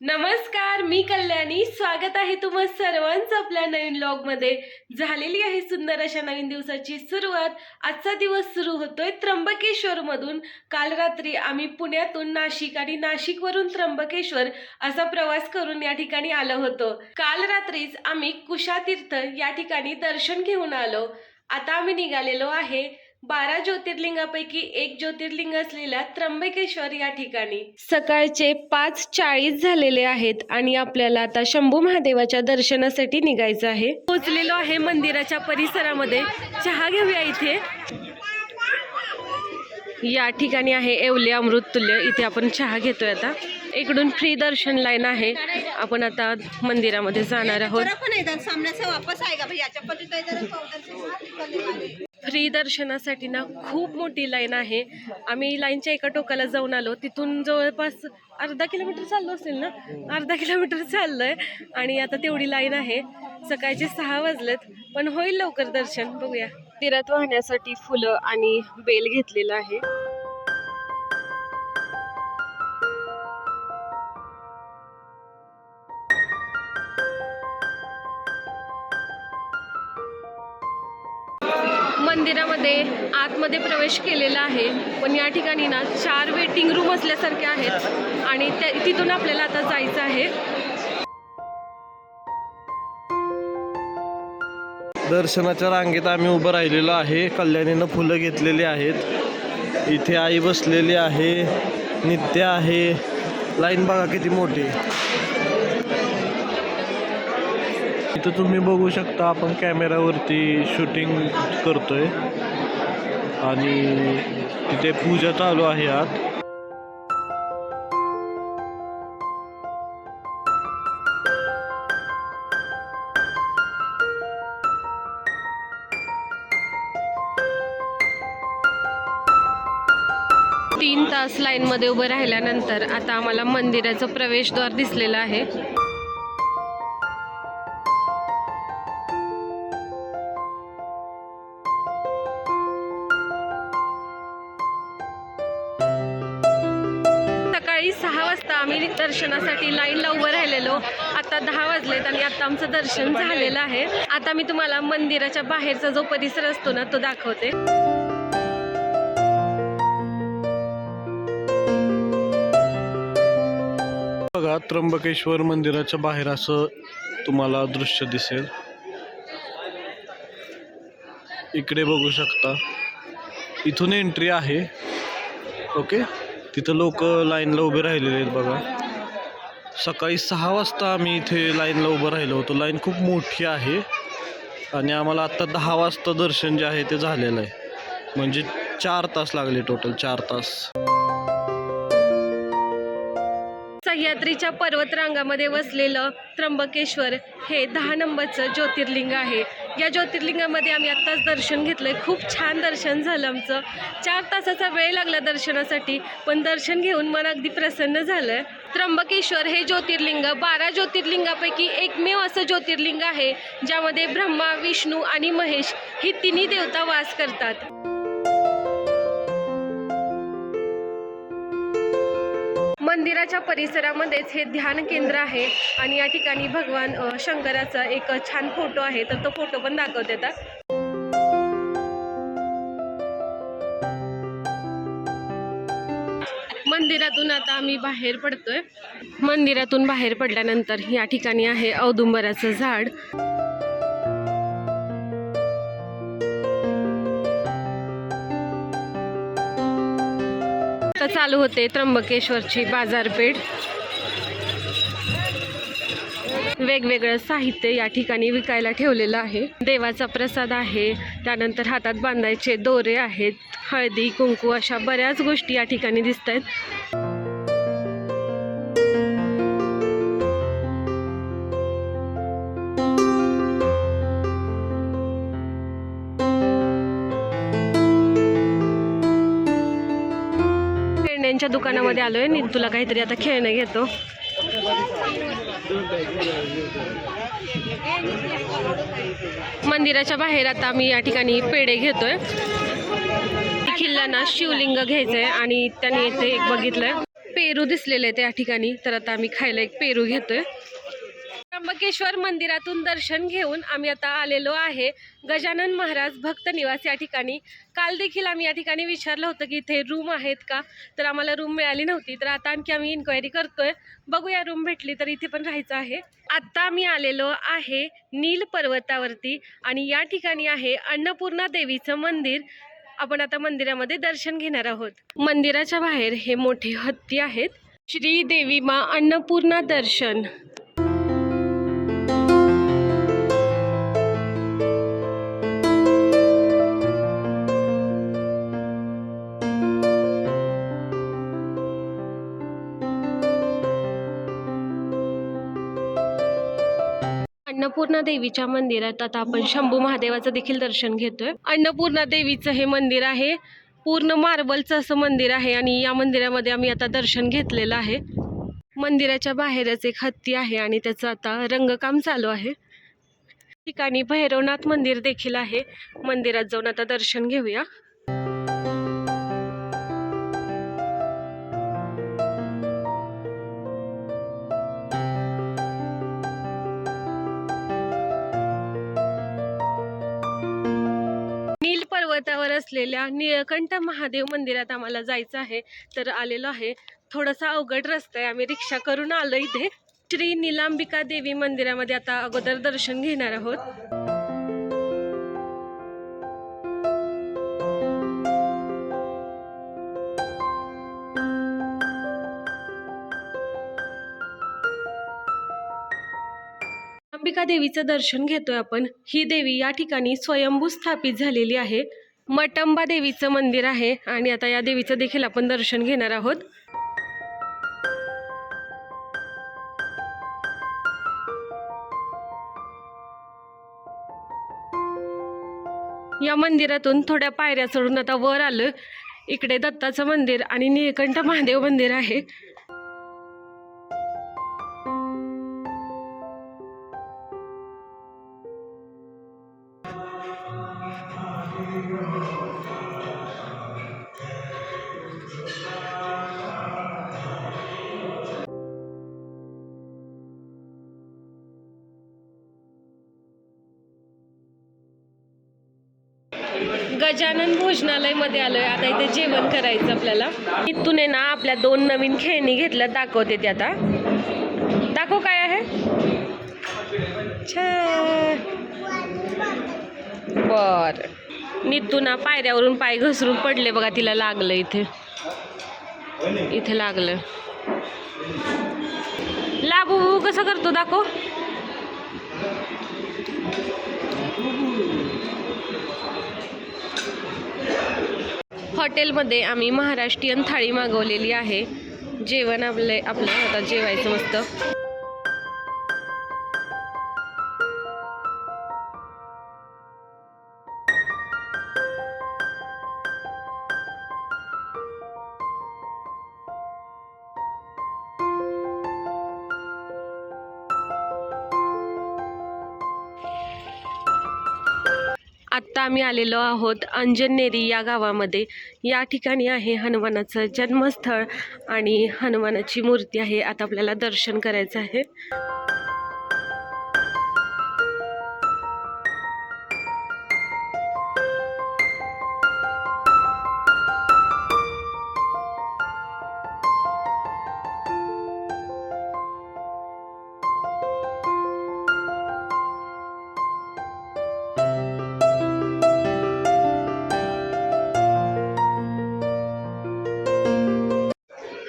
नमस्कार, मी कल्याणी. स्वागत आहे तुम्हा सर्वांचं आपल्या नवीन व्लॉग मध्ये. झालेली आहे सुंदर अशा नवीन दिवसाची सुरुवात. आजचा दिवस सुरू होतोय त्र्यंबकेश्वर मधून. काल रात्री आम्ही पुण्यातून नाशिक आणि नाशिकवरून त्र्यंबकेश्वर असा प्रवास करून या ठिकाणी आलो होतो. काल रात्रीच आम्ही कुशातीर्थ या ठिकाणी दर्शन घेऊन आलो. आता आम्ही निघालेलो आहे 12 ज्योतिर्लिंगापैकी एक ज्योतिर्लिंग असलेल्या त्र्यंबकेश्वर या ठिकाणी. सकाळचे 5:40 झालेले आहेत आणि आपल्याला आता शंभू महादेवाच्या दर्शनासाठी निघायचं आहे. पोहोचलेलो आहे मंदिराच्या परिसरामध्ये. चहा घेऊया इथे. या ठिकाणी आहे येवले अमृततुल्य. इथे आपण चहा घेतोय. आता इकडून फ्री दर्शन लाईन आहे. आपण आता मंदिरामध्ये जाणार आहोत. फ्री दर्शनासाठी ना खूप मोठी लाईन आहे. आम्ही लाईनच्या एका टोकाला जाऊन आलो. तिथून जवळपास अर्धा किलोमीटर चाललो असेल ना. अर्धा किलोमीटर चाललोय आणि आता तेवढी लाईन आहे. सकाळचे 6 वाजलेत पण होईल लवकर दर्शन. बघूया. मंदिरात वाहण्यासाठी फुलं आणि बेल घेतलेलं आहे. मंदिरामध्ये आतमध्ये प्रवेश केलेला आहे पण या ठिकाणी ना 4 वेटिंग रूम असल्यासारखे आहेत आणि तिथून आपल्याला आता जायचं आहे. दर्शनाच्या रांगेत आम्ही उभं राहिलेलो आहे. कल्याणीनं फुलं घेतलेली आहेत. इथे आई बसलेली आहे. नित्य आहे. लाईन बघा किती मोठी. इथं तुम्ही बघू शकता आपण कॅमेरावरती शूटिंग करतोय आणि तिथे पूजा चालू आहे आत. तीन तास लाईन मध्ये उभं राहिल्यानंतर आता आम्हाला मंदिराचं प्रवेशद्वार दिसलेलं आहे. सकाळी 6 वाजता आम्ही दर्शनासाठी लाईनला उभं राहिलेलो. आता 10 वाजलेत आणि आता आमचं दर्शन झालेलं आहे. आता मी तुम्हाला मंदिराच्या बाहेरचा जो परिसर असतो ना तो दाखवते. बघा त्र्यंबकेश्वर मंदिराच्या बाहेर असं तुम्हाला दृश्य दिसेल. इकडे बघू शकता. इथून एंट्री आहे. ओके. तिथं लोक लाईनला उभे राहिलेले आहेत बघा. सकाळी 6 वाजता आम्ही इथे लाईनला उभं राहिलो होतो. लाईन खूप मोठी आहे आणि आम्हाला आत्ता 10 वाजता दर्शन जे आहे ते झालेलं आहे. म्हणजे 4 तास लागले. टोटल 4 तास. सह्याद्रीच्या पर्वतरांगामध्ये वसलेलं त्र्यंबकेश्वर हे 10 नंबरचं ज्योतिर्लिंग आहे. या ज्योतिर्लिंगामध्ये आम्ही आत्ताच दर्शन घेतलंय. खूप छान दर्शन झालं आमचं. 4 तासाचा वेळ लागला दर्शनासाठी पण दर्शन घेऊन मन अगदी प्रसन्न झालंय. त्र्यंबकेश्वर हे ज्योतिर्लिंग 12 ज्योतिर्लिंगापैकी एकमेव असं ज्योतिर्लिंग आहे ज्यामध्ये ब्रह्मा, विष्णू आणि महेश ही तिन्ही देवता वास करतात. मंदिराच्या परिसरामध्येच हे ध्यान केंद्र आहे आणि या ठिकाणी भगवान शंकराचा एक छान फोटो आहे तर तो फोटो पण दाखवते. आता मंदिरातून आता आम्ही बाहेर पडतोय. मंदिरातून बाहेर पडल्यानंतर या ठिकाणी आहे औदुंबराचं झाड. चालू होते त्र्यंबकेश्वरची बाजारपेठ. वेगवेगळं साहित्य या ठिकाणी विकायला ठेवलेलं आहे. देवाचा प्रसाद आहे. त्यानंतर हातात बांधायचे दोरे आहेत. हळदी कुंकू अशा बऱ्याच गोष्टी या ठिकाणी दिसत आहेत. खेळण्यांच्या दुकानामध्ये आलोय. मी तुला काहीतरी आता खेळणं घेतो. मंदिराच्या बाहेर आता मी या ठिकाणी पेढे घेतोय. खिल्लांना शिवलिंग घ्यायचंय आणि त्याने इथे एक बघितलंय पेरू दिसलेले त्या ठिकाणी, तर आता आम्ही खायला एक पेरू घेतोय. त्र्यंबकेश्वर मंदिरातून दर्शन घेऊन आम्ही आता आलेलो आहे गजानन महाराज भक्त निवास या ठिकाणी. काल देखील आम्ही या ठिकाणी विचारलं होतं की इथे रूम आहेत का, तर आम्हाला रूम मिळाली नव्हती. तर आता आणखी आम्ही इन्क्वायरी करतोय, बघूया रूम भेटली तर इथे पण राहायचं आहे. आत्ता आम्ही आलेलो आहे नील पर्वतावरती आणि या ठिकाणी आहे अन्नपूर्णा देवीचं मंदिर. आपण आता मंदिरामध्ये दर्शन घेणार आहोत. मंदिराच्या बाहेर हे मोठे हत्ती आहेत. श्री देवी मा अन्नपूर्णा दर्शन. अन्नपूर्णा देवीच्या मंदिरात आता आपण शंभू महादेवाचं देखील दर्शन घेतोय. अन्नपूर्णा देवीचं हे मंदिर आहे, पूर्ण मार्बलचं असं मंदिर आहे आणि या मंदिरामध्ये आम्ही आता दर्शन घेतलेलं आहे. मंदिराच्या बाहेरच एक हत्ती आहे आणि त्याचं आता रंगकाम चालू आहे. ठिकाणी भैरवनाथ मंदिर देखील आहे. मंदिरात जाऊन आता दर्शन घेऊया. नील पर्वतावर असलेल्या निळकंठ महादेव मंदिरात आम्हाला जायचं आहे, तर आलेलो आहे. थोडासा अवघड रस्ता आहे, आम्ही रिक्षा करून आलो इथे. श्री नीलांबिका देवी मंदिरामध्ये आता अगोदर दर्शन घेणार आहोत. अंबिका देवीचं दर्शन घेतोय आपण. ही देवी या ठिकाणी स्वयंभू स्थापित झालेली आहे. मटंबा देवीचं मंदिर आहे आणि आता या देवीचं देखील आपण दर्शन घेणार आहोत. या मंदिरातून थोड्या पायऱ्या चढून आता वर आलं. इकडे दत्ताचं मंदिर आणि निळकंठ महादेव मंदिर आहे. गजानन भोजनालय मध्ये आलोय. आता इथे जेवण करायचं आपल्याला. इथून आहे ना आपल्या 2 नवीन खेळणी घेतल्या, दाखवते ते आता. दाखव काय आहे. छान. बर. नितू ना पायऱ्यावरून पाय घसरून पडले बघा, तिला लागलं इथे. इथे लागलं. लाबू कसं करतो दाखव. हॉटेलमध्ये आम्ही महाराष्ट्रीयन थाळी मागवलेली आहे. जेवण आपलं आता जेवायचं मस्त. आत्ता आम्ही आलेलो आहोत अंजनेरी या गावामध्ये. या ठिकाणी आहे हनुमानाचं जन्मस्थळ आणि हनुमानाची मूर्ती आहे. आता आपल्याला दर्शन करायचं आहे.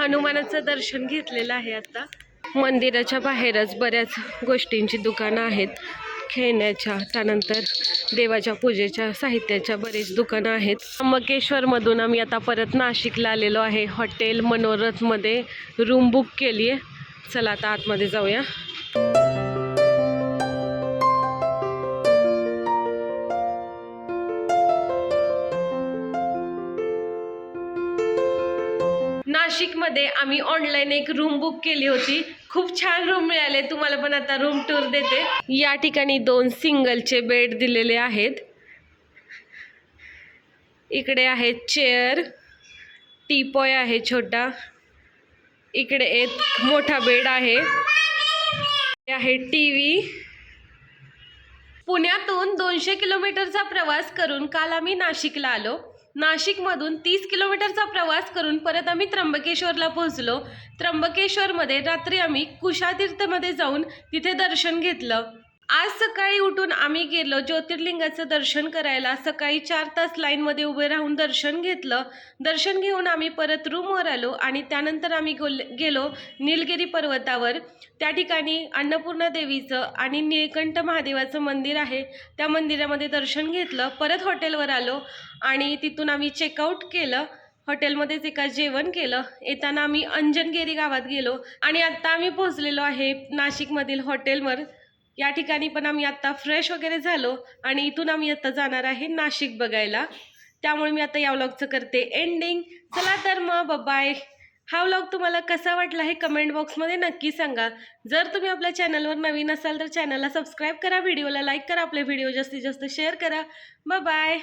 हनुमानाचं दर्शन घेतलेलं आहे. आता मंदिराच्या बाहेरच बऱ्याच गोष्टींची दुकानं आहेत, खेळण्याच्या, त्यानंतर देवाच्या पूजेच्या साहित्याच्या बरेच दुकानं आहेत. त्र्यंबकेश्वरमधून आम्ही आता परत नाशिकला आलेलो आहे. हॉटेल मनोरथमध्ये रूम बुक केली आहे. चला आता आतमध्ये जाऊया. नाशिकमध्ये आम्ही ऑनलाईन एक रूम बुक केली होती. खूप छान रूम मिळाले. तुम्हाला पण आता रूम टूर देते. या ठिकाणी 2 सिंगलचे बेड दिलेले आहेत. इकडे आहेत चेअर, टीपॉय आहे छोटा, इकडे एक मोठा बेड आहे, टीव्ही. पुण्यातून 200 किलोमीटरचा प्रवास करून काल आम्ही नाशिकला आलो. नाशिकमधून 30 किलोमीटरचा प्रवास करून परत आम्ही त्र्यंबकेश्वरला पोहोचलो. त्र्यंबकेश्वरमध्ये रात्री आम्ही कुशातीर्थमध्ये जाऊन तिथे दर्शन घेतलं. आज सकाळी उठून आम्ही गेलो ज्योतिर्लिंगाचं दर्शन करायला. सकाळी 4 तास लाईनमध्ये उभे राहून दर्शन घेतलं. दर्शन घेऊन आम्ही परत रूमवर आलो आणि त्यानंतर आम्ही गेलो निलगिरी पर्वतावर. त्या ठिकाणी अन्नपूर्णा देवीचं आणि निळकंठ महादेवाचं मंदिर आहे, त्या मंदिरामध्ये दर्शन घेतलं. परत हॉटेलवर आलो आणि तिथून आम्ही चेकआउट केलं. हॉटेलमध्येच एका जेवण केलं. येताना आम्ही अंजनगिरी गावात गेलो आणि आत्ता आम्ही पोहोचलेलो आहे नाशिकमधील हॉटेलवर. या ठिकाणी पण आम्ही आत्ता फ्रेश वगैरे झालो आणि इथून आम्ही आता जाणार आहे नाशिक बघायला. त्यामुळे मी आता या व्लॉगचं करते एंडिंग. चला तर मग बाय. हा व्लॉग तुम्हाला कसा वाटला हे कमेंट बॉक्समध्ये नक्की सांगा. जर तुम्ही आपल्या चॅनलवर नवीन असाल तर चॅनलला सबस्क्राईब करा, व्हिडिओला लाईक करा, आपले व्हिडिओ जास्तीत जास्त शेअर करा. बाय.